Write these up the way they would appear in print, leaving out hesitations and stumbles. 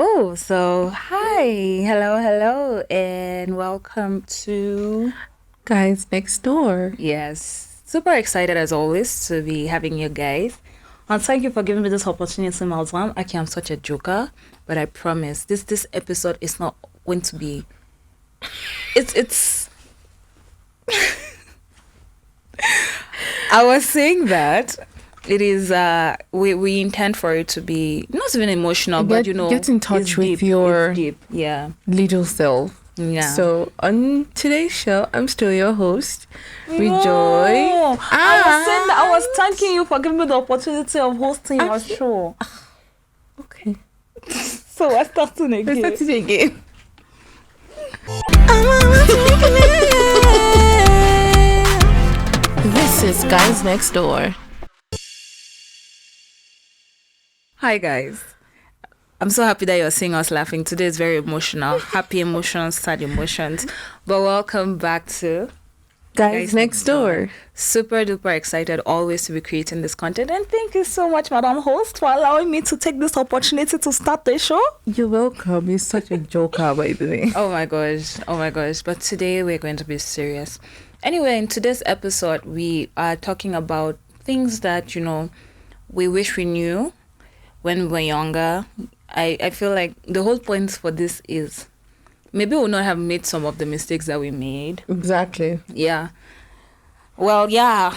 Oh, so hi, hello, and welcome to. Guys next door. Yes, super excited as always to be having you guys. And thank you for giving me this opportunity, Malzam. Okay, I'm such a joker, but I promise this episode is not going to be. It's. I was saying that it is. We intend for it to be not even emotional, but Get in touch it's with deep. your It's deep. Yeah. little self. Yeah. So on today's show, I'm still your host, Rejoice. No, I was thanking you for giving me the opportunity of hosting your show. Okay. So we're starting again. Let's start it again. This is Guys Next Door. Hi guys. I'm so happy that you're seeing us laughing. Today is very emotional. Happy emotions, sad emotions. But welcome back to Guys Next Door. Super duper excited always to be creating this content. And thank you so much, Madam Host, for allowing me to take this opportunity to start the show. You're welcome. You're such a joker, by the way. Oh my gosh. But today we're going to be serious. Anyway, in today's episode, we are talking about things that, we wish we knew when we were younger. I feel like the whole point for this is maybe we'll not have made some of the mistakes that we made. Exactly. Yeah. Well, yeah.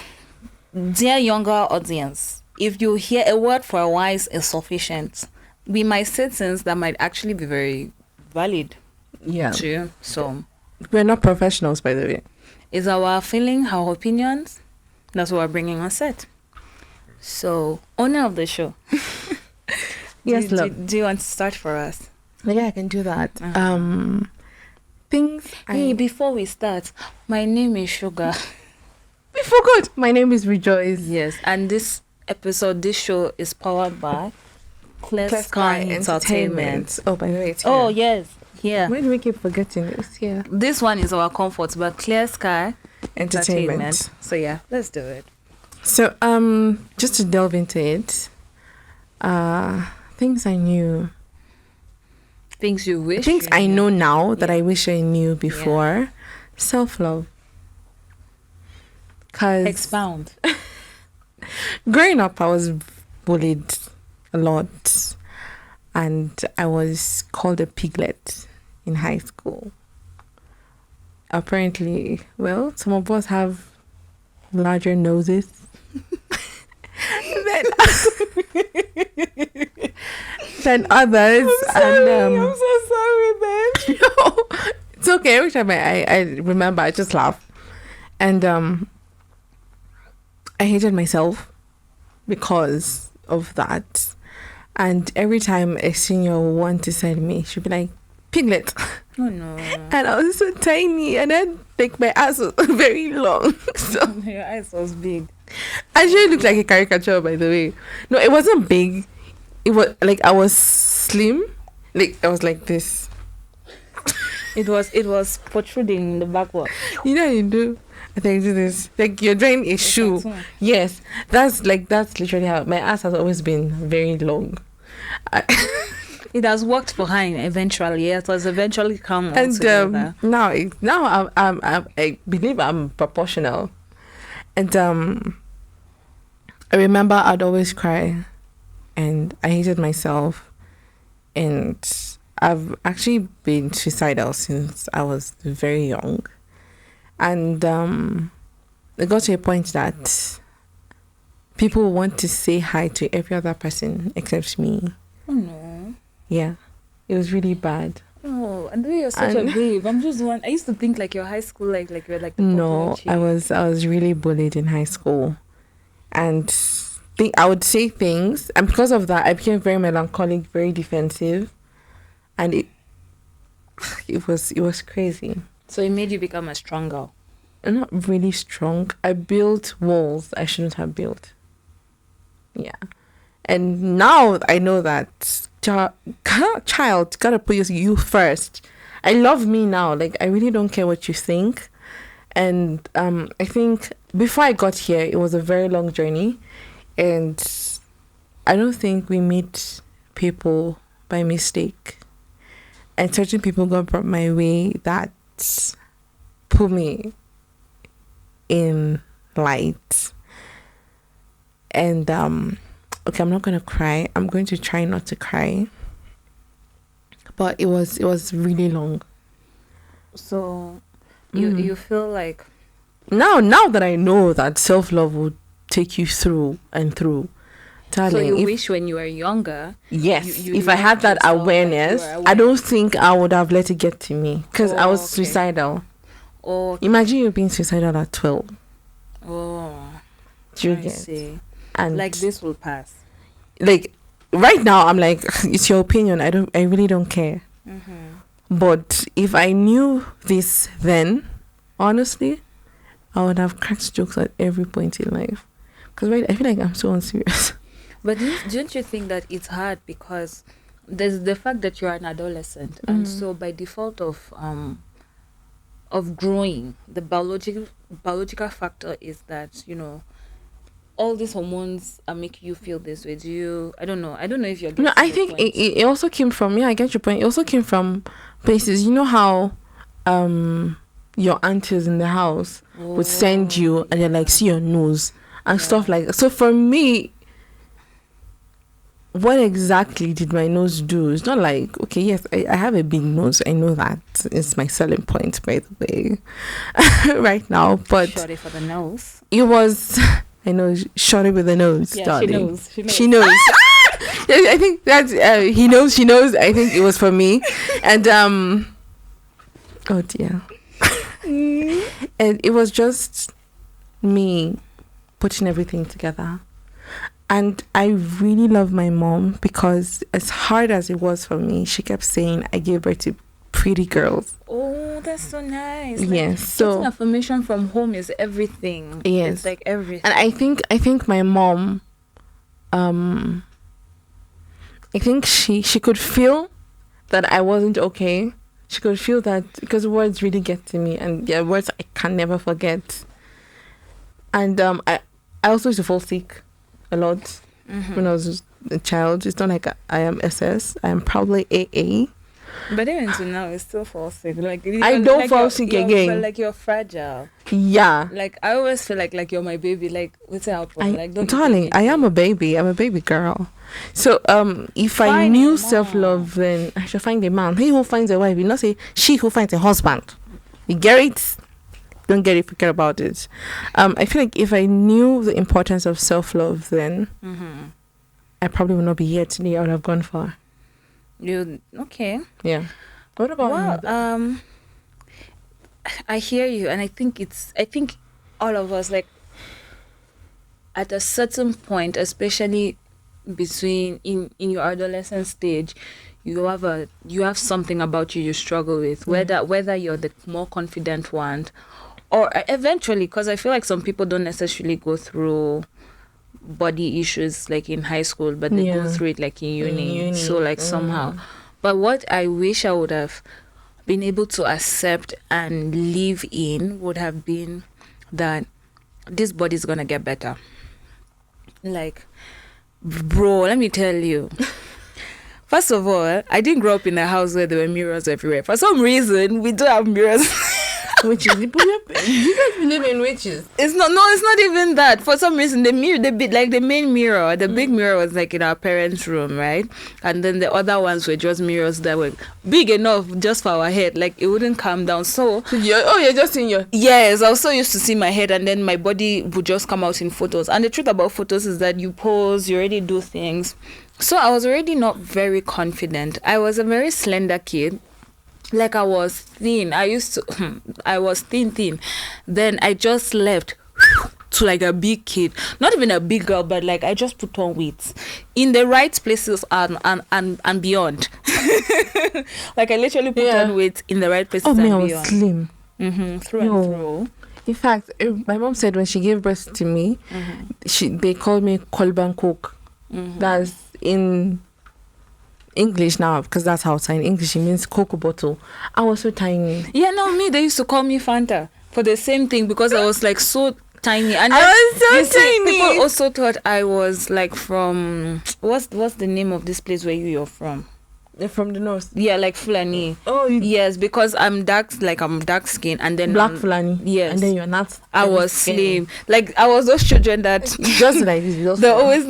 Dear younger audience, if you hear a word for a wise is sufficient, we might say things that might actually be very valid Yeah. to you. So We're not professionals, by the way. it's our feeling, our opinions. That's what we're bringing on set. So, owner of the show. Yes, do, love. do you want to start for us? Yeah, I can do that. Things Hey, before we start, my name is Sugar. We forgot. My name is Rejoice. Yes, and this show is powered by Clear Sky Entertainment. Oh, by the way, it's Oh, here. yes. Yeah. Why do we keep forgetting this? Yeah. This one is our comfort, but Clear Sky Entertainment. So, yeah, let's do it. So, just to delve into it, things I knew. Things you wish. Things you I knew. know now that I wish I knew before. Self-love. Because Expound. growing up, I was bullied a lot. And I was called a piglet in high school. Apparently, well, some of us have larger noses than, than others. I'm so sorry, babe. No, it's okay. Every time I remember, I just laugh. And I hated myself because of that. And every time a senior would want to say to me, she'd be like, Piglet. Oh, no. And I was so tiny, and then like my ass was very long. So Your eyes was big. I actually looked like a caricature, by the way. No, it wasn't big. It was like I was slim. Like I was like this. It was protruding in the backward. You know how you do? I think do this. Like you're drawing a shoe. cartoon. Yes. That's literally how my ass has always been very long. It has worked for her eventually. Yeah, it was eventually come all And together. now I believe I'm proportional. And I remember I'd always cry, and I hated myself, and I've actually been suicidal since I was very young, and it got to a point that people want to say hi to every other person except me. Oh no. Yeah, it was really bad. Oh, and then you're such a And- babe. I'm just one. I used to think like your high school, like you're like the No, popular chick. I was really bullied in high school, and I would say things, and because of that, I became very melancholic, very defensive, and it was crazy. So it made you become a strong girl. I'm not really strong. I built walls I shouldn't have built. Yeah, and now I know that child gotta put you first. I love me now. Like I really don't care what you think. And I think before I got here, it was a very long journey, and I don't think we meet people by mistake, and certain people got brought my way that put me in light. And okay, I'm not gonna cry. I'm going to try not to cry. But it was really long. So you feel like now that I know that self-love will take you through and through, darling, so you wish when you were younger, yes, you if I had that yourself, awareness, like, I don't think I would have let it get to me, because I was suicidal. Imagine you being suicidal at 12. Do you get? See. And like, this will pass. Like right now, I'm like, it's your opinion. I really don't care. But if I knew this then, honestly, I would have cracked jokes at every point in life. Because right, I feel like I'm so unserious. But don't you think that it's hard, because there's the fact that you're an adolescent, and so by default of growing, the biological factor is that, you know, all these hormones are making you feel this way. I don't know if you're getting no, I think it also came from, yeah, I get your point. It also came from places, you know how your aunties in the house would send you and they're like, see your nose and stuff like that. So for me, what exactly did my nose do? It's not like, okay, yes, I have a big nose. I know that. It's my selling point, by the way, right now. But shorty for the nose. It was, I know, shorty with the nose, yeah, darling. She knows. I think that's, he knows, she knows. I think it was for me. And, oh dear. And it was just me putting everything together. And I really love my mom, because as hard as it was for me, she kept saying I gave birth to pretty girls. Oh, that's so nice. Yes. So getting affirmation from home is everything. Yes. It's like everything. And I think my mom, I think she could feel that I wasn't okay. She could feel that, because words really get to me, and yeah, words I can never forget. And I also used to fall sick a lot when I was a child. It's not like I am SS. I am probably AA. But even to now, it's still fall sick. Like, I don't fall sick again. But like, you're fragile. Yeah. Like, I always feel like you're my baby. Like, what's happening? Like, don't. Darling, I am a baby. I'm a baby girl. So if I knew self-love, then I should find a man. He who finds a wife, you not say she who finds a husband. You get it? Don't get it, forget about it. I feel like if I knew the importance of self-love, then I probably would not be here today. I would have gone far. Okay? Yeah. What about you? I hear you, and I think all of us, like, at a certain point, especially between in your adolescent stage, you have something about you struggle with, whether you're the more confident one, or eventually, because I feel like some people don't necessarily go through body issues like in high school, but they go through it like in uni. So like somehow. But what I wish I would have been able to accept and live in would have been that this body's gonna get better. Like, bro, let me tell you. First of all, I didn't grow up in a house where there were mirrors everywhere. For some reason, we do have mirrors. Witches. You guys believe in witches? It's not even that. For some reason, the main mirror, the big mirror was like in our parents' room, right? And then the other ones were just mirrors that were big enough just for our head. Like, it wouldn't come down. So you're just in your... Yes, I was so used to see my head, and then my body would just come out in photos. And the truth about photos is that you pose, you already do things. So I was already not very confident. I was a very slender kid. Like, I was thin. I was thin. Then I just left to like a big kid. Not even a big girl, but like I just put on weight in the right places and beyond. Like, I literally put on weight in the right places and beyond. I was slim. Through and through. In fact, my mom said when she gave birth to me, they called me Kolban Coke. That's in English now, because that's how it's in English. It means Coke bottle. I was so tiny. Yeah, no, they used to call me Fanta for the same thing, because I was like so tiny. And I was so tiny. People also thought I was like from what's the name of this place where you're from? They're from the north. Yeah, like Fulani. Oh, yes, because I'm dark skin, and then black Fulani. Yes, and then you're not. I was slim. Like I was those children that just like this. They always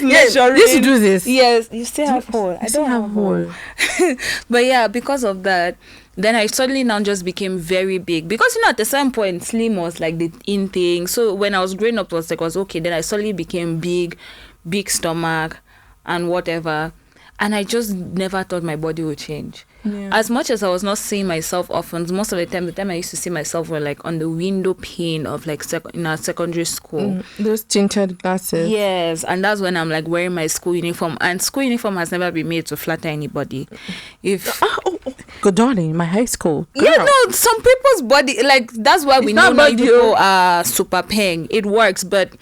measuring. Used to do this. Yes, you still have hole. I don't have hole. But yeah, because of that, then I suddenly now just became very big, because at the same point slim was like the in thing. So when I was growing up, it was okay. Then I suddenly became big stomach and whatever. And I just never thought my body would change. Yeah. As much as I was not seeing myself often, most of the time I used to see myself were like on the window pane of like in our secondary school. Those tinted glasses. Yes, and that's when I'm like wearing my school uniform. And school uniform has never been made to flatter anybody. Good darling, my high school. Girl. Yeah, no, some people's body, like that's why we know people are super paying. It works, but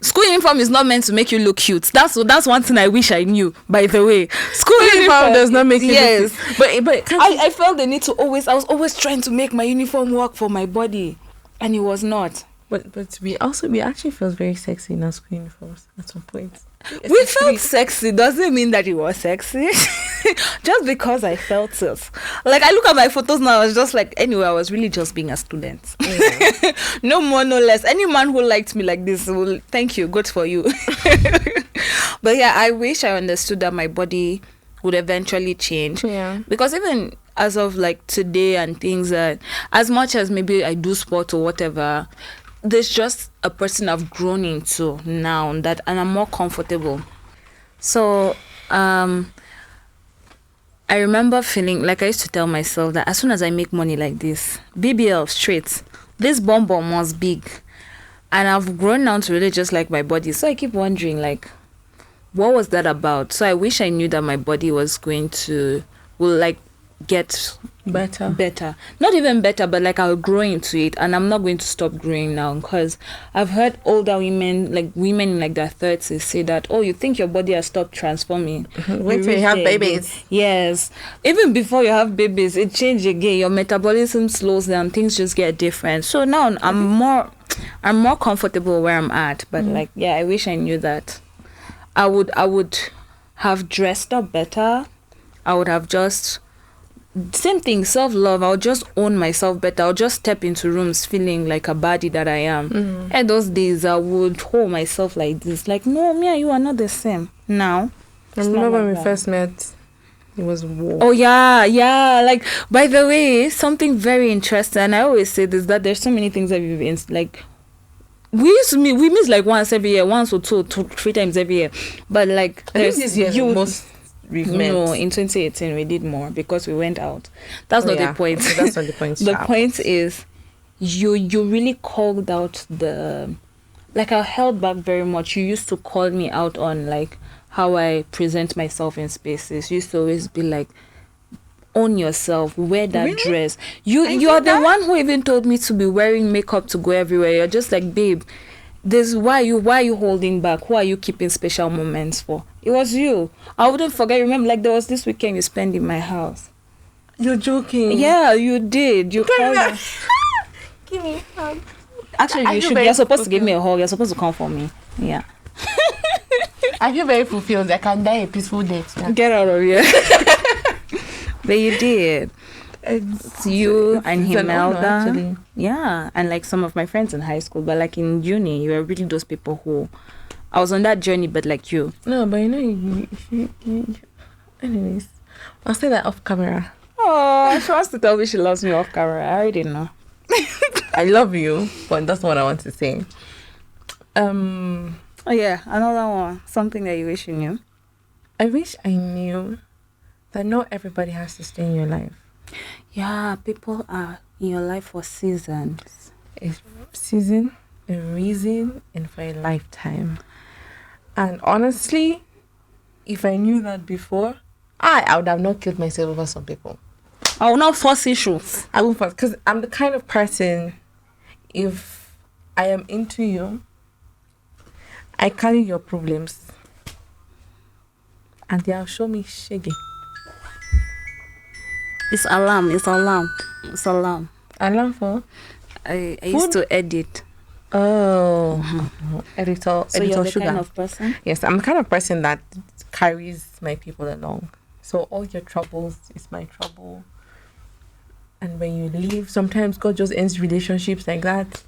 school uniform is not meant to make you look cute. That's one thing I wish I knew, by the way. School uniform does not make you look cute. But I felt the need to I was always trying to make my uniform work for my body, and it was not. But we actually felt very sexy in our school uniforms at some point. We felt sexy doesn't mean that it was sexy. Just because I felt it. Like I look at my photos now, I was just like, anyway, I was really just being a student. Yeah. No more, no less. Any man who liked me like this will thank you, good for you. But yeah, I wish I understood that my body would eventually change. Yeah. Because even as of like today and things that, as much as maybe I do sport or whatever, there's just a person I've grown into now and I'm more comfortable. So I remember feeling like I used to tell myself that as soon as I make money like this, BBL straight, this bum was big. And I've grown down to really just like my body. So I keep wondering, like, what was that about? So I wish I knew that my body will like get better, not even better, but like I'll grow into it, and I'm not going to stop growing now, because I've heard older women in like their 30s say that, oh, you think your body has stopped transforming wait till you have babies. Yes, even before you have babies it changes again, your metabolism slows down, things just get different. So now I'm more comfortable where I'm at, but like, yeah, I wish I knew that I would have dressed up better. I would have just same thing, self-love. I'll just own myself better. I'll just step into rooms feeling like a baddie that I am. And those days I would hold myself like this, like, no, me and you are not the same now. I remember when we first met, it was war. Oh yeah, like, by the way, something very interesting, and I always say this, that there's so many things that we've been like, we miss like once every year, once or two, 3 times every year, but like there's this year no, in 2018 we did more because we went out. That's not the point. Okay, that's not the point. The point is you really called out like I held back very much. You used to call me out on like how I present myself in spaces. You used to always be like, own yourself, wear that dress. You're the one who even told me to be wearing makeup to go everywhere. You're just like, babe, why are you holding back? Who are you keeping special moments for? It was you. I wouldn't forget. Remember, like, there was this weekend you spent in my house. You're joking. Yeah, you did. You called. Give me a hug. Actually, you're supposed to give me a hug. You're supposed to come for me. Yeah. I feel very fulfilled. I can die a peaceful death. Get out of here. But you did. It's you and Himelda. Yeah, and like some of my friends in high school. But like in uni, you were really those people who, I was on that journey, but like you. No, but you anyways, I'll say that off camera. Oh, she wants to tell me she loves me off camera. I already know. I love you, but that's not what I want to say. Oh yeah, another one. Something that you wish you knew. I wish I knew that not everybody has to stay in your life. Yeah, people are in your life for seasons. A season, a reason, and for a lifetime. And honestly, if I knew that before, I would have not killed myself over some people. I will not force issues. I will force, because I'm the kind of person, if I am into you, I carry your problems, and they'll show me shaggy. It's alarm. Alarm for? I used to edit. Oh, editor. So editor you're the sugar. kind of person? Yes, I'm the kind of person that carries my people along. So all your troubles is my trouble. And when you leave, sometimes God just ends relationships like that.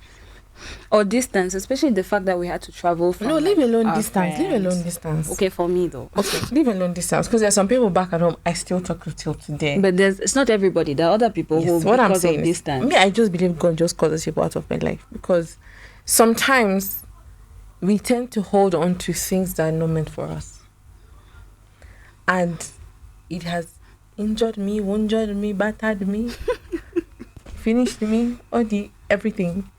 Or distance, especially the fact that we had to travel from. No, leave alone our distance. Leave friends. alone distance. Okay, for me though. Okay, leave alone distance. Because there are some people back at home I still talk to till today. But it's not everybody. There are other people Yes, who, what I'm because saying of is, distance. me, I just believe God just causes people out of my life. Because sometimes we tend to hold on to things that are not meant for us. And it has injured me, wounded me, battered me, finished me, everything.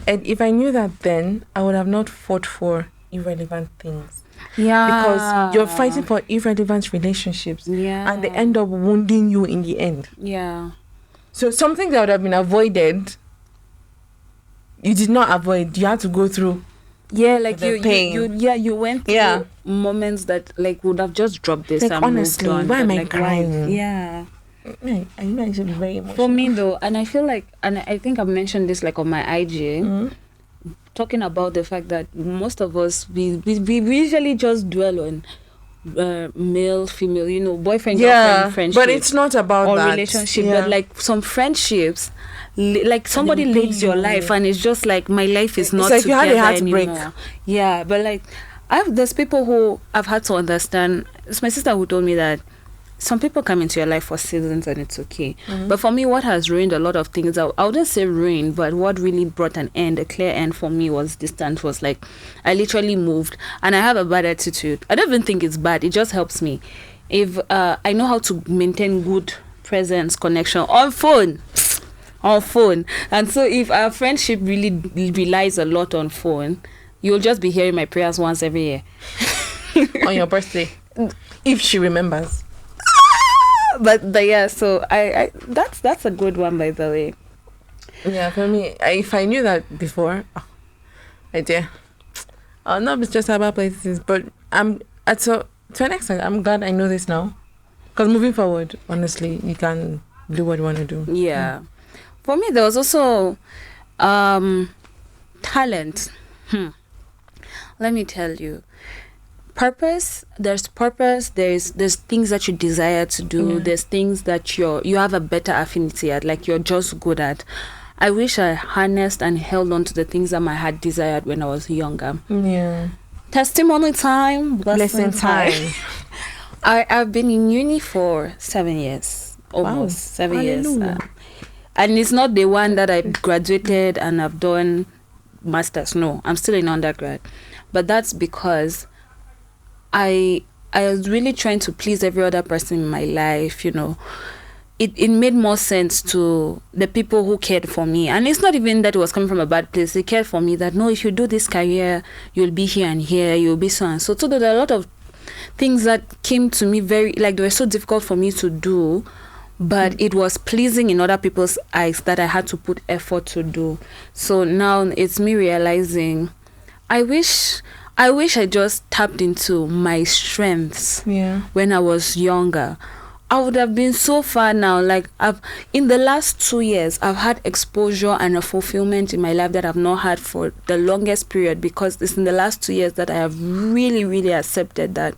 And if I knew that then, I would have not fought for irrelevant things. Yeah. Because you're fighting for irrelevant relationships. Yeah. And they end up wounding you in the end. Yeah. So something that would have been avoided, you did not avoid. You had to go through. Yeah, like the pain. you went through moments that like would have just dropped this Like, and honestly, moved on. why am I like, crying? Yeah. I know I should be very emotional. For me though, and I feel like, and I think I've mentioned this like on my IG, talking about the fact that most of us we usually just dwell on male, female, boyfriend, girlfriend, friendship. But it's not about or that. relationship. But like some friendships, like somebody lives your life and it's just like my life is not like you together had a heartbreak. anymore. Yeah, but like there's people who I've had to understand. It's my sister who told me that some people come into your life for seasons and it's okay. But for me, what has ruined a lot of things, I wouldn't say ruined, but what really brought an end, a clear end for me was distance. Was like I literally moved and I have a bad attitude. I don't even think it's bad. It just helps me. If I know how to maintain good presence, connection on phone. And so if our friendship really relies a lot on phone, you'll just be hearing my prayers once every year. On your birthday. If she remembers. But yeah, so I that's a good one, by the way. Yeah, for me, if I knew that before, I dare. I'll not be stressed about places, but to an extent, I'm glad I know this now. Because moving forward, honestly, you can do what you want to do. Yeah. For me, there was also talent. Let me tell you. There's things that you desire to do. There's things that you have a better affinity at, like you're just good at. I wish I harnessed and held on to the things that I had desired when I was younger. Yeah. Testimony time, blessing time. I've been in uni for 7 years, almost 7 years. And it's not the one that I graduated and I've done masters. No, I'm still in undergrad. But that's because I was really trying to please every other person in my life, It made more sense to the people who cared for me. And it's not even that it was coming from a bad place. They cared for me that, no, if you do this career, you'll be here and here, you'll be so and so. So there are a lot of things that came to me they were so difficult for me to do, but it was pleasing in other people's eyes that I had to put effort to do. So now it's me realizing, I wish I just tapped into my strengths when I was younger. I would have been so far now. Like in the last 2 years, I've had exposure and a fulfillment in my life that I've not had for the longest period, because it's in the last 2 years that I have really, really accepted that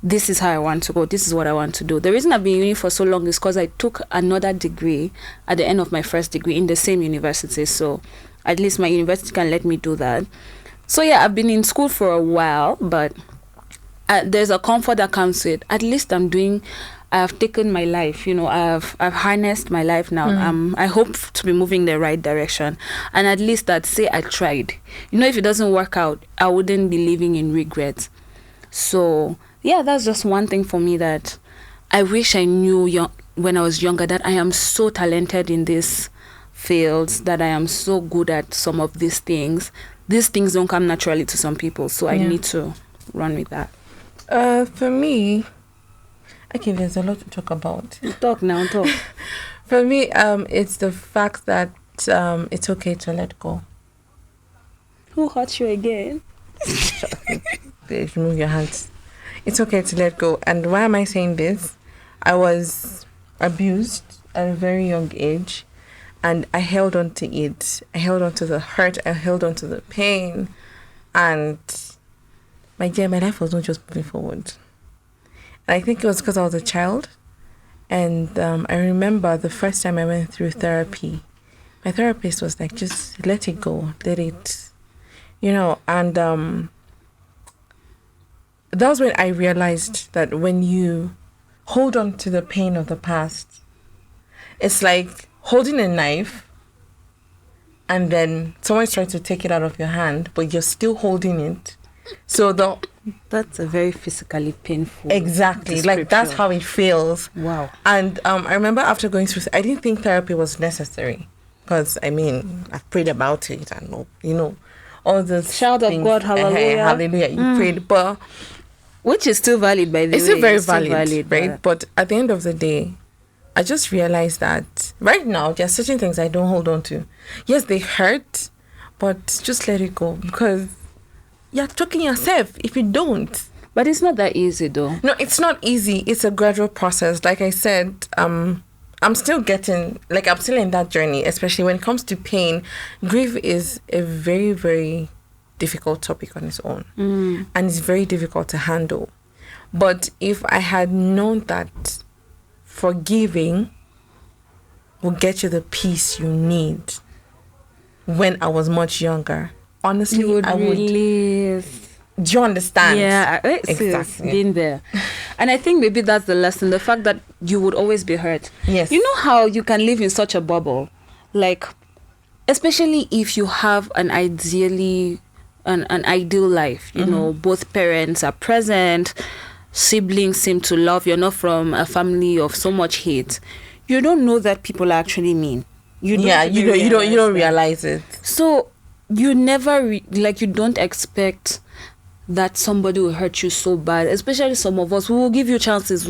this is how I want to go. This is what I want to do. The reason I've been in uni for so long is because I took another degree at the end of my first degree in the same university. So at least my university can let me do that. So yeah, I've been in school for a while, but there's a comfort that comes with, at least I've taken my life, I've harnessed my life now. I hope to be moving the right direction. And at least I'd say I tried. If it doesn't work out, I wouldn't be living in regret. So yeah, that's just one thing for me that I wish I knew when I was younger, that I am so talented in these fields, that I am so good at some of these things. These things don't come naturally to some people, so I need to run with that. For me, okay, there's a lot to talk about. Talk now, talk. For me, it's the fact that it's okay to let go. Who hurt you again? Please remove your hands. It's okay to let go. And why am I saying this? I was abused at a very young age, and I held on to it. I held on to the hurt. I held on to the pain. And my life was not just moving forward. I think it was because I was a child. And I remember the first time I went through therapy, my therapist was like, just let it go, let it, and that was when I realized that when you hold on to the pain of the past, it's like holding a knife and then someone's trying to take it out of your hand, but you're still holding it. So that's a very physically painful. Exactly. Like that's how it feels. Wow. And I remember after going through, I didn't think therapy was necessary because I've prayed about it and all this. Shout of God, hallelujah. Hallelujah. You prayed, but which is still valid by the way. It's still very valid, right? But at the end of the day, I just realized that right now there are certain things I don't hold on to. Yes, they hurt, but just let it go because you're choking yourself if you don't. But it's not that easy though. No, it's not easy. It's a gradual process. Like I said, I'm still in that journey, especially when it comes to pain. Grief is a very, very difficult topic on its own. And it's very difficult to handle. But if I had known that forgiving will get you the peace you need when I was much younger, honestly, I would. Do you understand? Yeah, exactly. Been there. And I think maybe that's the lesson, the fact that you would always be hurt. Yes. You know how you can live in such a bubble, like, especially if you have an ideal life, both parents are present, siblings seem to love, you're not from a family of so much hate. You don't know that people are actually mean. You don't realize it. So you never you don't expect that somebody will hurt you so bad, especially some of us who will give you chances.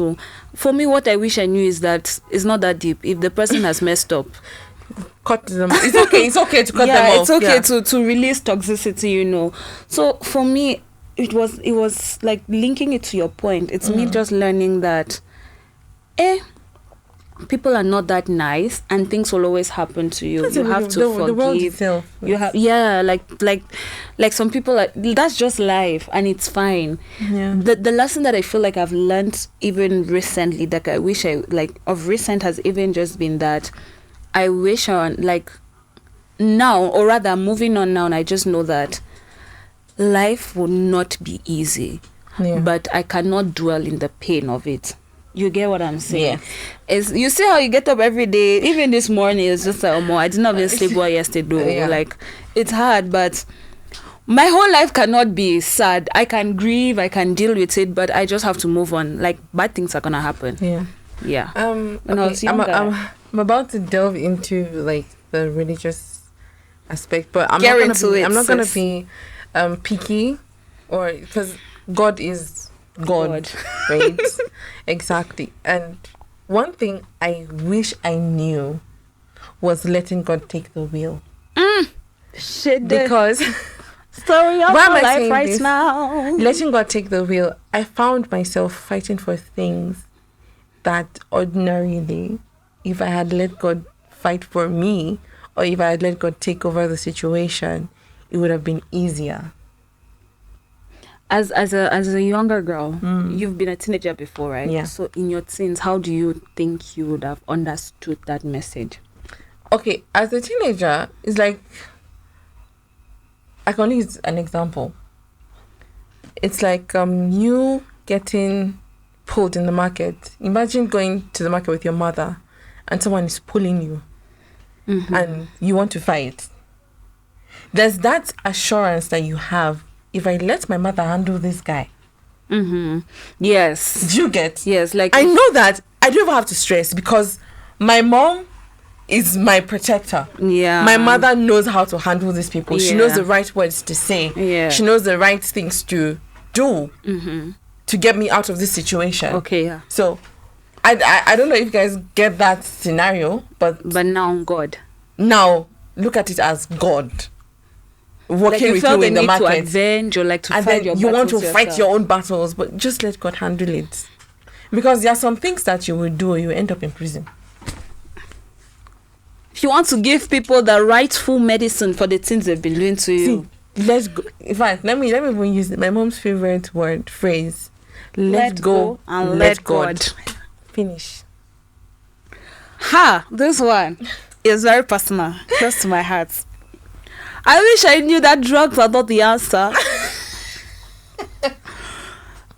For me, what I wish I knew is that it's not that deep. If the person has messed up, cut them. It's okay to cut them off. It's okay to release toxicity, So for me, it was like linking it to your point. It's me just learning that people are not that nice and things will always happen to you. You have to forgive. The world itself. You have like some people that's just life and it's fine. Yeah. The lesson that I feel like I've learned even recently that I wish of recent has even just been that I wish now, or rather moving on now, and I just know that life will not be easy. Yeah. But I cannot dwell in the pain of it. You get what I'm saying? Yes. You see how you get up every day. Even this morning, it's just like, I did not even sleep well yesterday. Yeah. Like, it's hard, but my whole life cannot be sad. I can grieve, I can deal with it, but I just have to move on. Like, bad things are gonna happen. Yeah. When I was younger, I'm about to delve into the religious aspect, but I'm not gonna be picky, or because God is God. Right? Exactly. And one thing I wish I knew was letting God take the wheel. Because story of my life right now. Letting God take the wheel, I found myself fighting for things that ordinarily, if I had let God fight for me, or if I had let God take over the situation, it would have been easier. As a younger girl, you've been a teenager before, right? Yeah. So in your teens, how do you think you would have understood that message? Okay, as a teenager, it's like, I can use an example. It's like you getting pulled in the market. Imagine going to the market with your mother and someone is pulling you and you want to fight. There's that assurance that you have. If I let my mother handle this guy. Yes. Do you get? Yes. Like, I know that I don't even have to stress because my mom is my protector. Yeah. My mother knows how to handle these people. Yeah. She knows the right words to say. Yeah. She knows the right things to do to get me out of this situation. Okay, yeah. So, I don't know if you guys get that scenario, but now God. Now, look at it as God working with you in the market. To avenge or to and fight then your you want to battles fight yourself. your own battles, but just let God handle it. Because there are some things that you will do, you end up in prison. If you want to give people the rightful medicine for the things they've been doing to you. See, let's go. In fact, let me even use my mom's favorite phrase. Let go and let God. Finish. Ha! This one is very personal, close to my heart. I wish I knew that drugs are not the answer.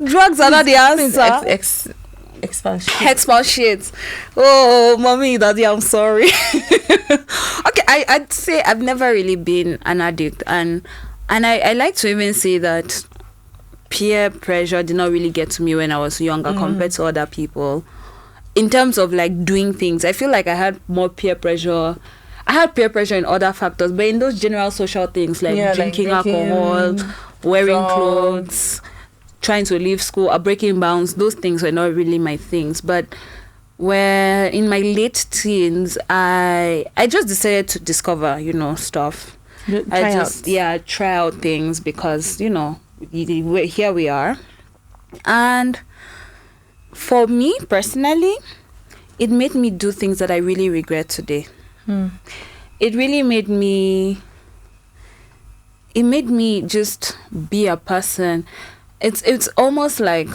Drugs are not the answer. Expatiate. Oh, mommy, daddy, I'm sorry. Okay, I'd say I've never really been an addict, and I like to even say that peer pressure did not really get to me when I was younger compared to other people. In terms of like doing things, I feel like I had more peer pressure. I had peer pressure in other factors, but in those general social things like drinking alcohol, wearing clothes, trying to leave school or breaking bounds, those things were not really my things. But where in my late teens, I just decided to discover, stuff. Try out things because, here we are. And for me personally, it made me do things that I really regret today. It really made me just be a person. It's almost like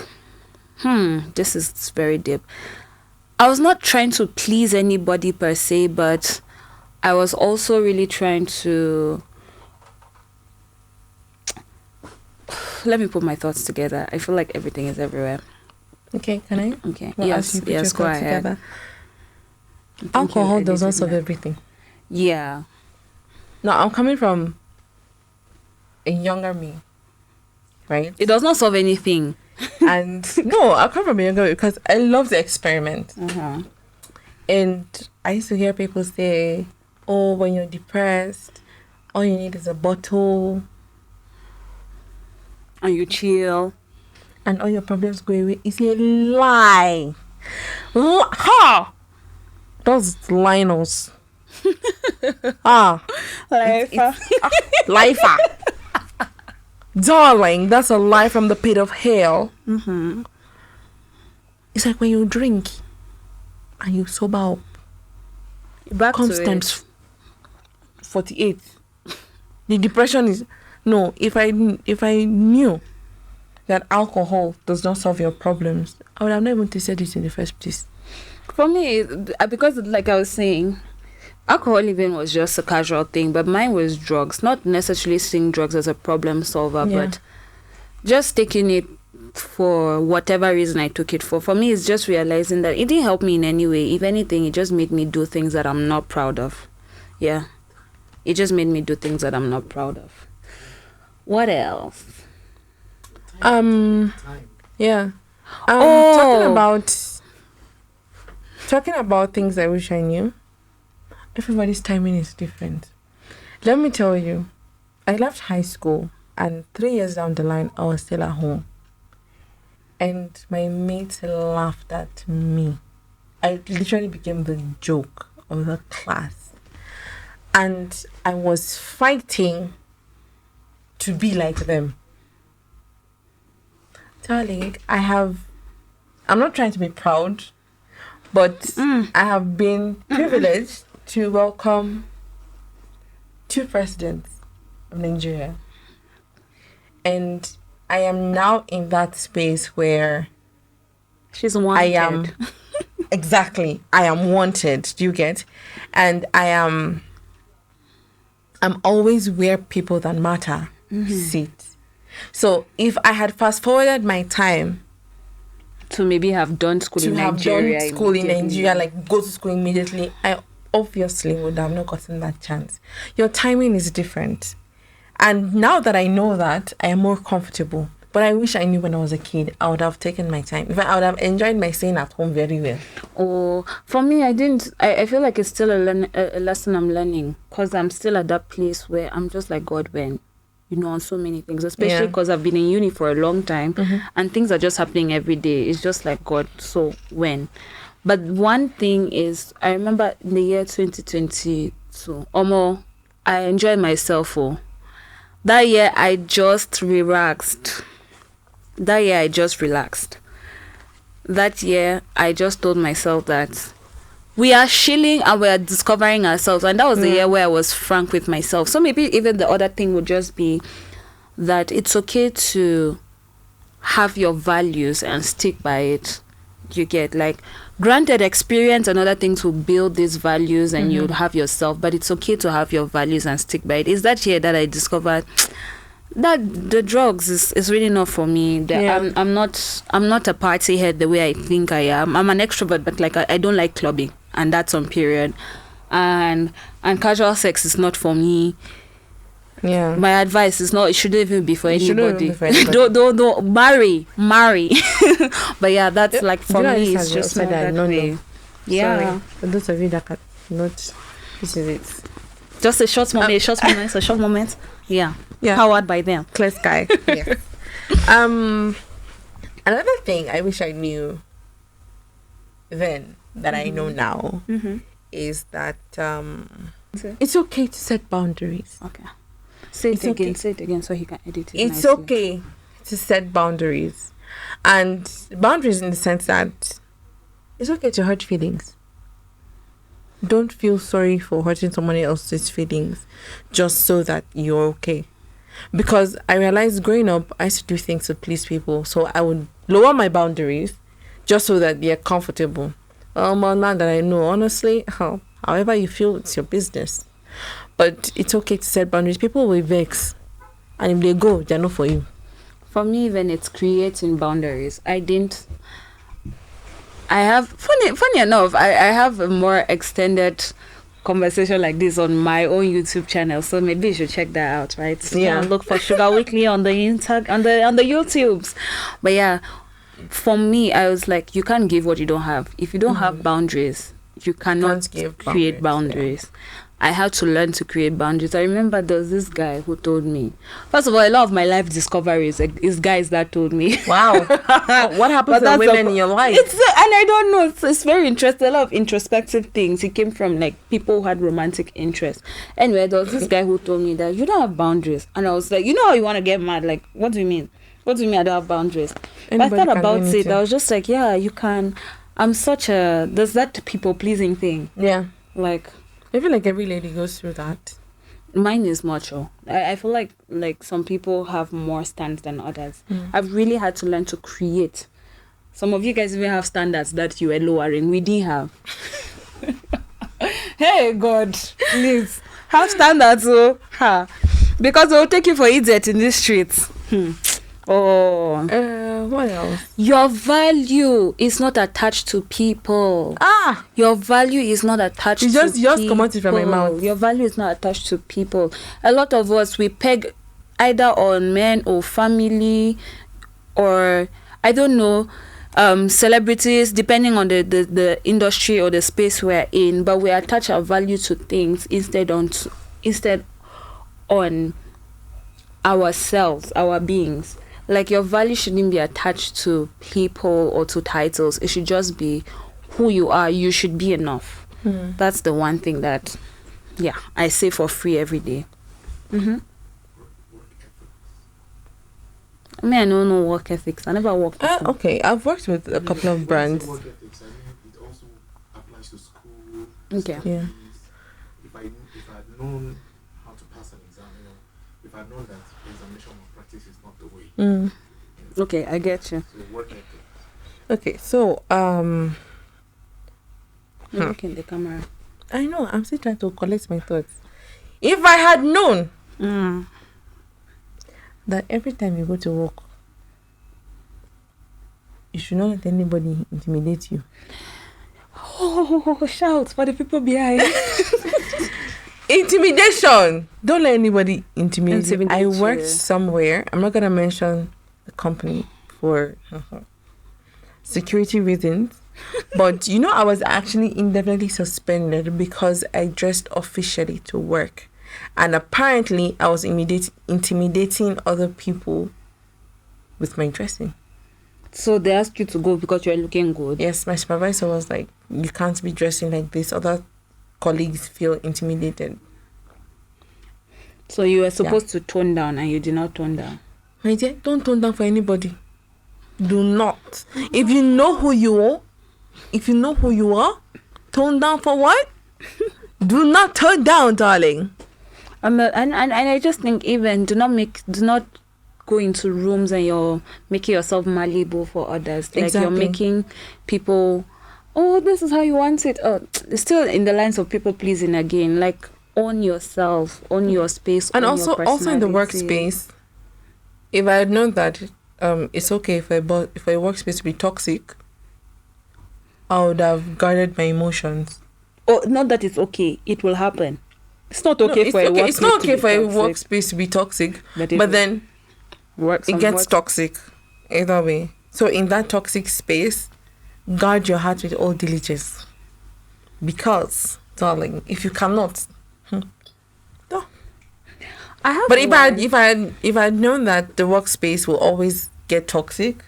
this is very deep. I was not trying to please anybody per se, but I was also really trying to let me put my thoughts together. I feel like everything is everywhere. Okay, can I? Okay. Yes, go ahead. Together. Alcohol does not solve everything. Yeah. No, I'm coming from a younger me, right? It does not solve anything. And no, I come from a younger me because I love to experiment. And I used to hear people say, "Oh, when you're depressed, all you need is a bottle, and you chill, and all your problems go away." It's a lie. Ha! Those Linus. Lifer. Darling, that's a lie from the pit of hell. It's like when you drink and you sober up. Back comes to times 48. The depression is no. If I knew that alcohol does not solve your problems, I would have never tasted it in the first place. For me, because like I was saying, alcohol even was just a casual thing, but mine was drugs. Not necessarily seeing drugs as a problem solver, but just taking it for whatever reason I took it for. For me, it's just realizing that it didn't help me in any way. If anything, it just made me do things that I'm not proud of. Yeah. It just made me do things that I'm not proud of. What else? Yeah. Talking about things I wish I knew. Everybody's timing is different. Let me tell you, I left high school and 3 years down the line, I was still at home. And my mates laughed at me. I literally became the joke of the class. And I was fighting to be like them. Darling, I'm not trying to be proud, but I have been privileged to welcome 2 presidents of Nigeria. And I am now in that space where she's wanted. I am exactly. I am wanted. Do you get? And I'm always where people that matter sit. So if I had fast forwarded my time to maybe have done school in Nigeria, like go to school immediately, I obviously would have not gotten that chance. Your timing is different. And now that I know that, I am more comfortable. But I wish I knew when I was a kid, I would have taken my time. In fact, I would have enjoyed my staying at home very well. Oh, for me, I didn't. I feel like it's still a lesson I'm learning, because I'm still at that place where I'm just like, God, when? On so many things, especially because I've been in uni for a long time and things are just happening every day. It's just like, God, so when? But one thing is, I remember in the year 2022, I enjoyed myself. That year, I just relaxed. That year, I just told myself that we are chilling and we are discovering ourselves. And that was the year where I was frank with myself. So maybe even the other thing would just be that it's okay to have your values and stick by it. You get, like, granted, experience and other things will build these values and you'll have yourself, but it's okay to have your values and stick by it. It's that year that I discovered that the drugs is really not for me. I'm not a party head the way I think I am. I'm an extrovert, but like I don't like clubbing, and that's on period. And casual sex is not for me. Yeah. My advice is not, it shouldn't even be for anybody. Don't marry. But yeah, that's like for me, it's just not that way. Yeah. Sorry. For those of you that can not, this is it. Just a short moment, a short moment. Yeah. Powered by them. Clear sky. Yeah. Another thing I wish I knew then that I know now is that it's okay to set boundaries. Okay. Say it again so he can edit it. It's nicely. okay to set boundaries. And boundaries in the sense that it's okay to hurt feelings. Don't feel sorry for hurting somebody else's feelings just so that you're okay. Because I realized growing up, I used to do things to please people. So I would lower my boundaries just so that they're comfortable. Well, now that I know, honestly, however you feel, it's your business. But it's okay to set boundaries. People will vex. And if they go, they're not for you. For me, even it's creating boundaries. Funny enough, I have a more extended conversation like this on my own YouTube channel. So maybe you should check that out, right? Yeah. Look for Sugar Weekly on the YouTubes. But yeah, for me, I was like, you can't give what you don't have. If you don't have boundaries, you cannot create boundaries. Yeah. I had to learn to create boundaries. I remember there was this guy who told me, first of all, a lot of my life discoveries is guys that told me. Wow. What happened to the women in your life? And I don't know. It's very interesting. A lot of introspective things. It came from like people who had romantic interest. Anyway, there was this guy who told me that you don't have boundaries. And I was like, you know how you want to get mad? Like, what do you mean? What do you mean I don't have boundaries? But I thought about it. I was just like, yeah, you can. There's that people pleasing thing. Yeah. Like, I feel like every lady goes through that. Mine is macho. I feel like some people have more stands than others. I've really had to learn to create. Some of you guys even have standards that you were lowering. We didn't have. Hey God, please have standards, because they'll take you for idiot in these streets. What else? Your value is not attached to people. Your value is not attached to people. Just come out from my mouth. Your value is not attached to people. A lot of us, we peg either on men or family or, I don't know, celebrities, depending on the industry or the space we're in, but we attach our value to things instead on ourselves, our beings. Like, your value shouldn't be attached to people or to titles. It should just be who you are. You should be enough. That's the one thing that, I say for free every day. I mean, I don't know work ethics. I never worked with them. Okay, I've worked with a couple of brands. Work ethics, it also applies to school. Okay. Yeah. If I had known how to pass an exam, if I had known that examination of practice is not the way. Okay, I get you. So work ethics. Okay, so Look in the camera. I know, I'm still trying to collect my thoughts. If I had known that every time you go to work, you should not let anybody intimidate you. Oh, shout for the people behind. Intimidation! Don't let anybody intimidate you. I worked you. somewhere, I'm not going to mention the company for security reasons, but I was actually indefinitely suspended because I dressed officially to work. And apparently, I was intimidating other people with my dressing. So they asked you to go because you're looking good? Yes, my supervisor was like, you can't be dressing like this. Other colleagues feel intimidated. So you were supposed to tone down and you did not tone down? My dear, don't tone down for anybody. Do not. If you know who you are, tone down for what? Do not tone down, darling. And I just think even do not go into rooms and you're making yourself malleable for others. Like you're Exactly. making people, oh, this is how you want it. Oh, it's still in the lines of people pleasing again. Like own yourself, own your space, And own also your also in the personality. workspace, if I had known that it's okay for for a workspace to be toxic, I would have guarded my emotions. Oh, not that it's okay. It will happen. It's not okay No, for a workspace. it's not to okay be for a toxic, workspace to be toxic, but but then works it gets toxic either way. So in that toxic space, guard your heart with all diligence. Because, darling, if you cannot, no. I have But if one. I had known that the workspace will always get toxic,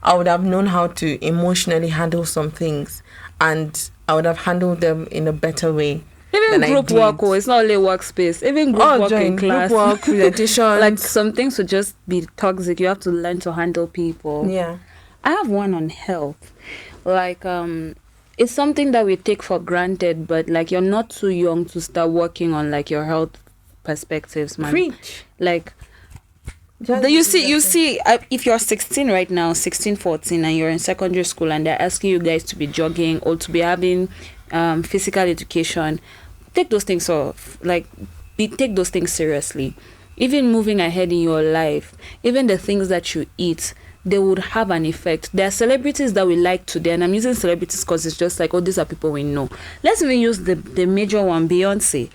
I would have known how to emotionally handle some things, and I would have handled them in a better way. Even than I group did. work, it's not only workspace. Even group work in class, group work, presentations. like some things would just be toxic. You have to learn to handle people. Yeah. I have one on health. Like it's something that we take for granted, but like you're not too young to start working on like your health perspectives, man. Preach. Like Just you see if you're 16 right now, 16, 14, and you're in secondary school and they're asking you guys to be jogging or to be having physical education, take those things off. Like take those things seriously. Even moving ahead in your life, even the things that you eat, they would have an effect. There are celebrities that we like today, and I'm using celebrities because it's just like, oh, these are people we know. Let's even use the major one, Beyonce.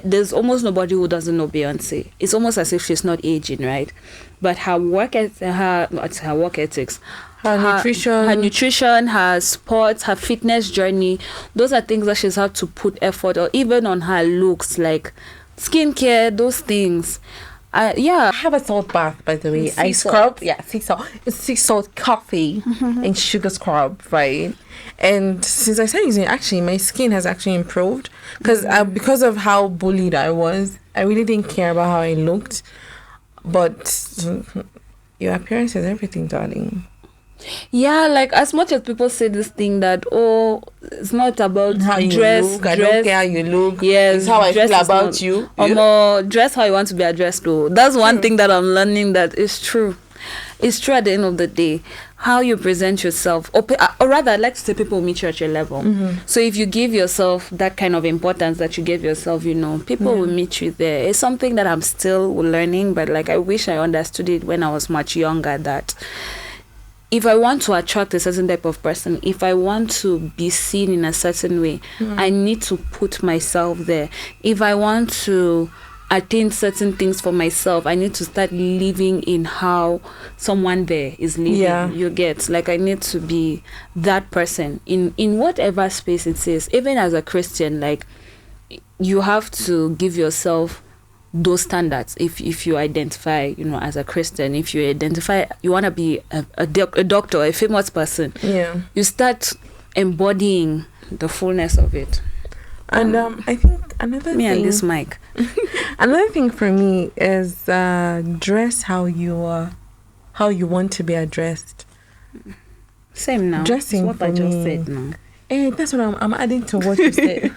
There's almost nobody who doesn't know Beyonce. It's almost as if she's not aging, right? But her work ethics, her nutrition, her sports, her fitness journey, those are things that she's had to put effort, or even on her looks, like skincare, those things. I have a salt bath, by the way. Sea I salt. scrub, sea salt. It's sea salt coffee and sugar scrub, right? And since I started using it, actually, my skin has actually improved because of how bullied I was. I really didn't care about how I looked, but your appearance is everything, darling. Yeah, like as much as people say this thing that, oh, it's not about How you dress, look, I don't care how you look. Yes, It's how I dress feel is about not- you. More dress how you want to be addressed though. That's one thing that I'm learning that is true. It's true at the end of the day. How you present yourself, or rather, I'd like to say people meet you at your level. So if you give yourself that kind of importance that you give yourself, people will meet you there. It's something that I'm still learning, but like I wish I understood it when I was much younger, that if I want to attract a certain type of person, if I want to be seen in a certain way, I need to put myself there. If I want to attain certain things for myself, I need to start living in how someone there is living. Yeah. You get, like, I need to be that person in whatever space it is. Even as a Christian, like, you have to give yourself those standards. If you identify, as a Christian, if you identify you want to be a doctor, a famous person, you start embodying the fullness of it. And I think another Me thing, and this mic. another thing for me is dress how you want to be addressed. Same now. Dressing It's what I for just me. said now. Hey, that's what I'm adding to what you said.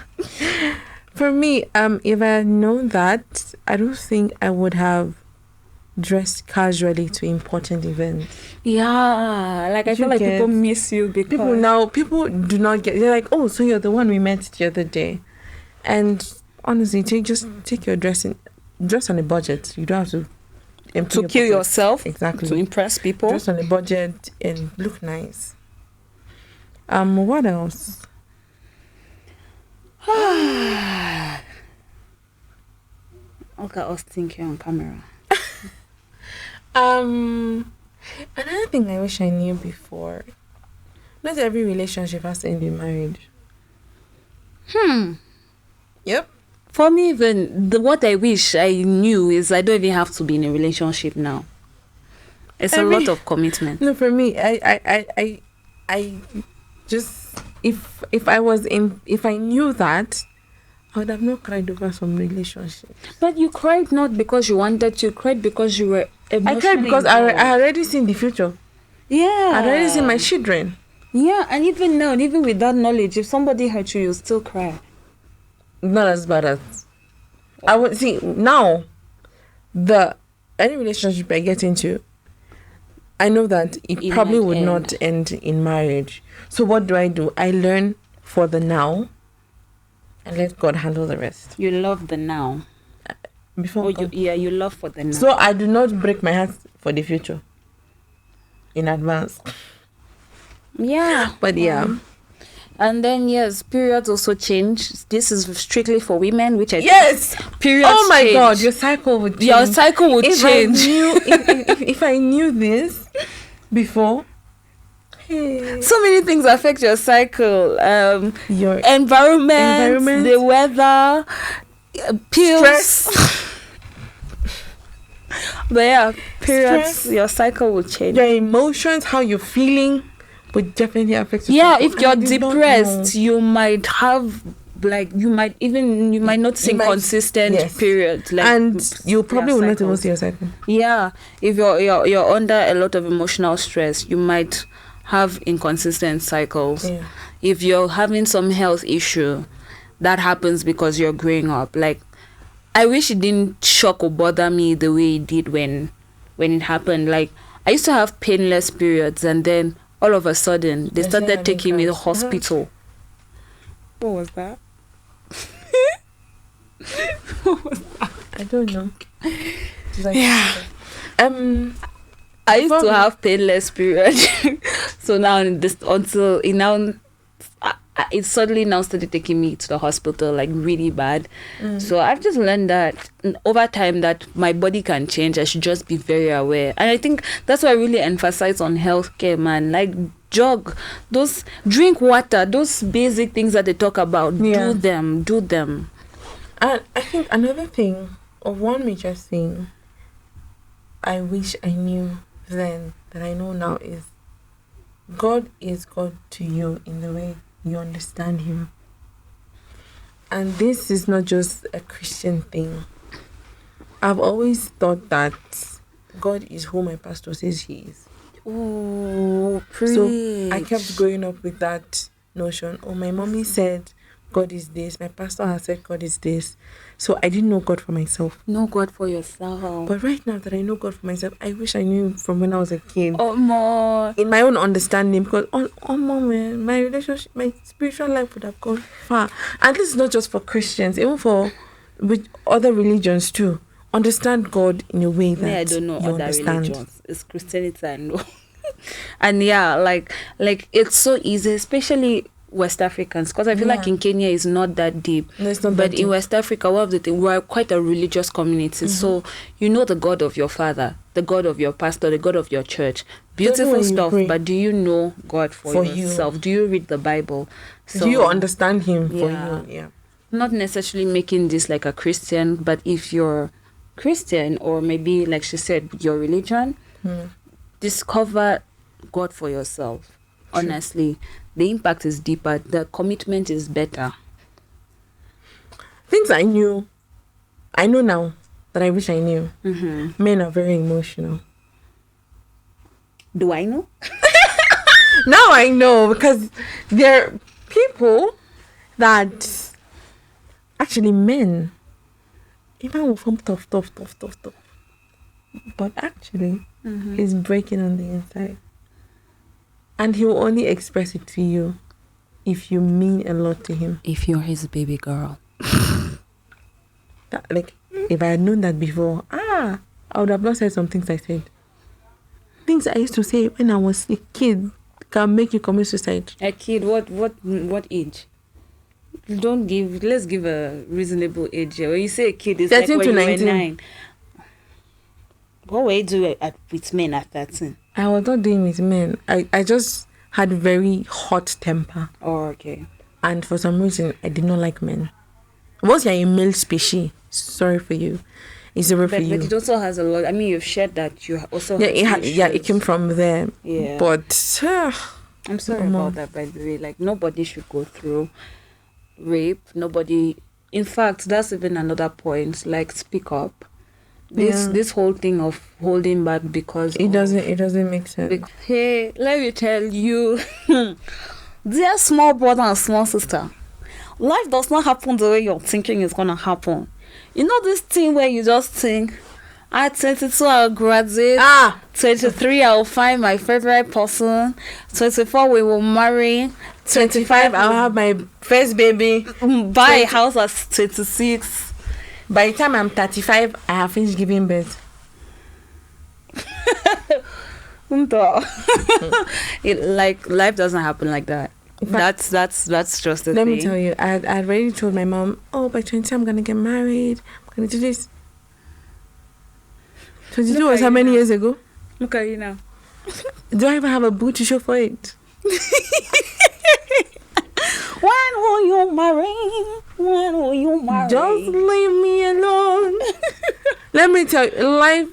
For me, if I had known that, I don't think I would have dressed casually to important events. Yeah, like I You feel like get- people miss you because People do not get. They're like, oh, so you're the one we met the other day, and honestly, take your dress on a budget. You don't have to empty to your kill pocket. yourself Exactly. to impress people. Dress on a budget and look nice. What else? Look at us thinking on camera. Another thing I wish I knew before. Not every relationship has to end in marriage. Yep. For me, even what I wish I knew is I don't even have to be in a relationship now. It's a lot of commitment. No, for me, I just if I knew that, I would have not cried over some relationship. But you cried not because you wanted to. You cried because you were emotionally I cried because I involved. had already seen the future. Yeah. I had already seen my children. Yeah, and even now, even with that knowledge, if somebody hurt you, you'll still cry. Not as bad as I would see now. The any relationship I get into, I know that it probably would not end in marriage. So what do? I learn for the now and let God handle the rest. You love the now. Before you love for the now. So I do not break my heart for the future in advance. Yeah. But yeah. And then yes, periods also change. This is strictly for women, which I yes, periods. Oh my change. God, your cycle would change. Your cycle would change. If I knew this before, hey. So many things affect your cycle. Your environment, the weather, pills. Stress. But yeah, periods. Stress. Your cycle will change. Your emotions, how you're feeling, would definitely affect your Yeah, cycle. if you're depressed, you might have you might notice inconsistent periods, like, and you probably will not even see your cycle. Yeah, if you're under a lot of emotional stress, you might have inconsistent cycles. Yeah. If you're having some health issue, that happens because you're growing up. Like, I wish it didn't shock or bother me the way it did when it happened. Like, I used to have painless periods, and then all of a sudden they started taking me to the hospital. What was that? What was that? I don't know. Yeah. I used to have painless period. So now it suddenly now started taking me to the hospital, like, really bad. So I've just learned that over time that my body can change. I should just be very aware. And I think that's why I really emphasize on healthcare, man. Like, drink water, those basic things that they talk about. Yeah. Do them. And I think another thing, or one major thing, I wish I knew then that I know now is God is God to you in the way you understand Him. And this is not just a Christian thing. I've always thought that God is who my pastor says He is. Oh, preach. So I kept growing up with that notion. Oh, my mommy said God is this. My pastor has said God is this. So I didn't know God for myself. Know God for yourself. But right now that I know God for myself, I wish I knew from when I was a kid. Oh, more. In my own understanding, because mom, my relationship, my spiritual life would have gone far. And this is not just for Christians, even with other religions too. Understand God in a way that I don't know you other understand. religions. It's Christianity, I know. And yeah, like it's so easy, especially West Africans, because I feel like in Kenya it's not that deep. No, it's not but that in deep. West Africa, one of the things, we're quite a religious community. So you know the God of your father, the God of your pastor, the God of your church. Beautiful stuff, but do you know God for yourself? Do you read the Bible? Do you understand Him for you? Yeah. Not necessarily making this like a Christian, but if you're Christian, or maybe like she said, your religion, discover God for yourself. True. Honestly, the impact is deeper, the commitment is better. Things I know now that I wish I knew. Men are very emotional. Do I know? Now I know, because there are people that actually men, even will form tough. But actually, he's breaking on the inside. And he will only express it to you if you mean a lot to him. If you're his baby girl. If I had known that before, I would have not said some things I said. Things I used to say when I was a kid can make you commit suicide. A kid? What age? Let's give a reasonable age. When you say a kid, it's 13 like to when 19. you were 9. What were you doing with men at 13? I was not doing with men. I just had very hot temper. Oh, okay. And for some reason, I did not like men. Once you're a male species, sorry for you. It's a for you. But it also has a lot. I mean, you've shared that you also. It came from there. Yeah. But I'm sorry about that, by the way. Like, nobody should go through rape. Nobody. In fact, that's even another point. Like, speak up. This whole thing of holding back because it doesn't make sense. Hey, let me tell you, dear small brother and small sister, life does not happen the way you're thinking it's gonna happen. You know this thing where you just think, At 22, I'll graduate. 23, I'll find my favorite person. 24, we will marry. 25, I'll have my first baby. Buy a house at 26. By the time I'm 35, I have finished giving birth. Like life doesn't happen like that. That's just the Let thing. me tell you, I already told my mom, oh, by 20 I'm gonna get married. I'm gonna do this. 22 Look was at how you many now. years ago? Look at you now. Do I even have a boo to show for it? When will you marry? When will you marry? Just leave me alone. Let me tell you,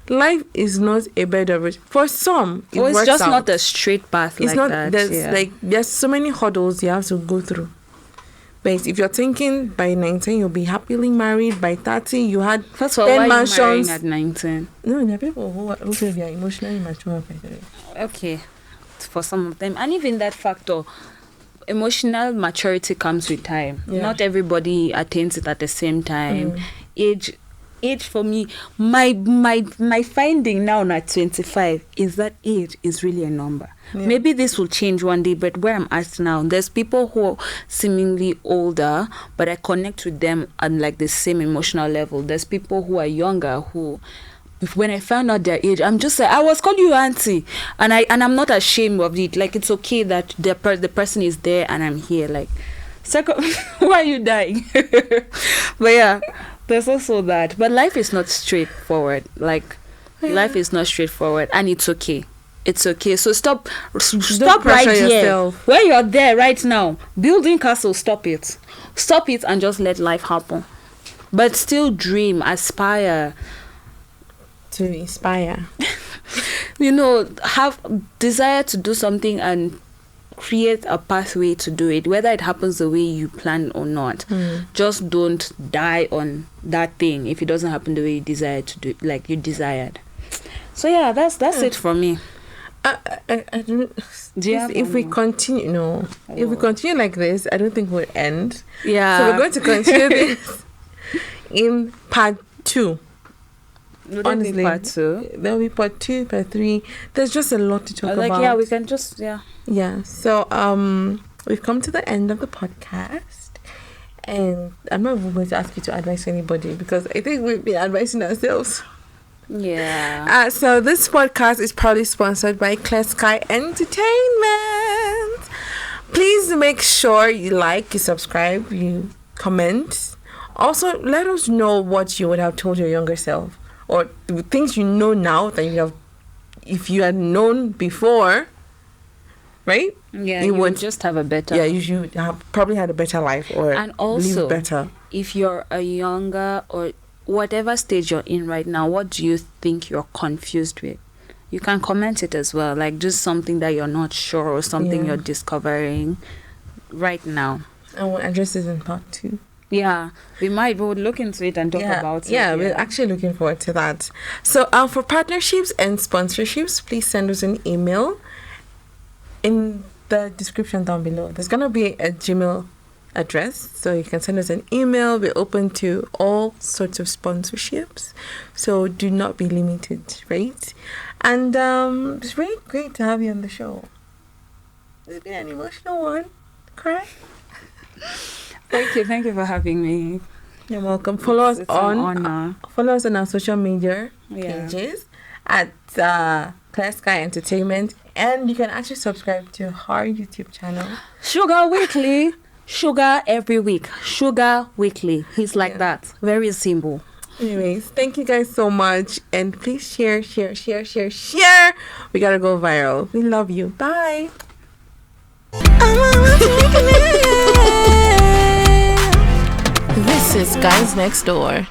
life is not a bed of roses. For some, it it's works just out. not a straight path. It's like not. that. There's yeah. there's so many hurdles you have to go through. But if you're thinking by 19 you'll be happily married, by 30 you had First of all, 10 why are you mansions. marrying at 19? No, there are people who say they are emotionally mature. By the way. Okay, for some of them, and even that factor, emotional maturity comes with time. Yeah. Not everybody attains it at the same time. Age for me, my finding now at 25 is that age is really a number. Yeah. Maybe this will change one day, but where I'm at now, there's people who are seemingly older, but I connect with them on like the same emotional level. There's people who are younger who, when I found out their age, I'm just like, I was calling you auntie, and I'm not ashamed of it. Like, it's okay that the person is there and I'm here. Like, second, why are you dying? But yeah, there's also that. But life is not straightforward. Like, life is not straightforward, and it's okay. It's okay. So stop right pressure here. yourself. Where you're there right now, building castle. Stop it, and just let life happen. But still dream, aspire. To inspire. Have desire to do something and create a pathway to do it, whether it happens the way you plan or not. Just don't die on that thing if it doesn't happen the way you desire to do, like you desired. So yeah, that's it for me. I don't, Do you have if we one more? continue, no. If we continue like this, I don't think we'll end. Yeah. So we're going to continue this in part 2. Honestly, part 2. there'll be part 2, part 3. There's just a lot to talk about. Yeah, we can just Yeah. So we've come to the end of the podcast, and I'm not even going to ask you to advise anybody because I think we've been advising ourselves. Yeah. So this podcast is proudly sponsored by Clear Sky Entertainment. Please make sure you like, you subscribe, you comment. Also, let us know what you would have told your younger self, or the things you know now that you have, if you had known before, right? Yeah, you you would would just have a better. Yeah, you should have probably had a better life, or And also, live better. if you're a younger or whatever stage you're in right now, what do you think you're confused with? You can comment it as well, like just something that you're not sure or something you're discovering right now. And we'll address it in part 2. Yeah, we would look into it and talk about it. Yeah, we're actually looking forward to that. So for partnerships and sponsorships, please send us an email. In the description down below, there's going to be a Gmail address, so you can send us an email. We're open to all sorts of sponsorships, so do not be limited, right? And it's really great to have you on the show. It's been an emotional one. Cry. Thank you for having me. You're welcome. Follow us It's an on honor. follow us on our social media Yeah. pages at Clear Sky Entertainment, and you can actually subscribe to our YouTube channel. Sugar Weekly. Sugar every week. Sugar Weekly. It's like that. Very simple. Anyways, thank you guys so much, and please share. We gotta go viral. We love you. Bye. This is Guys Next Door.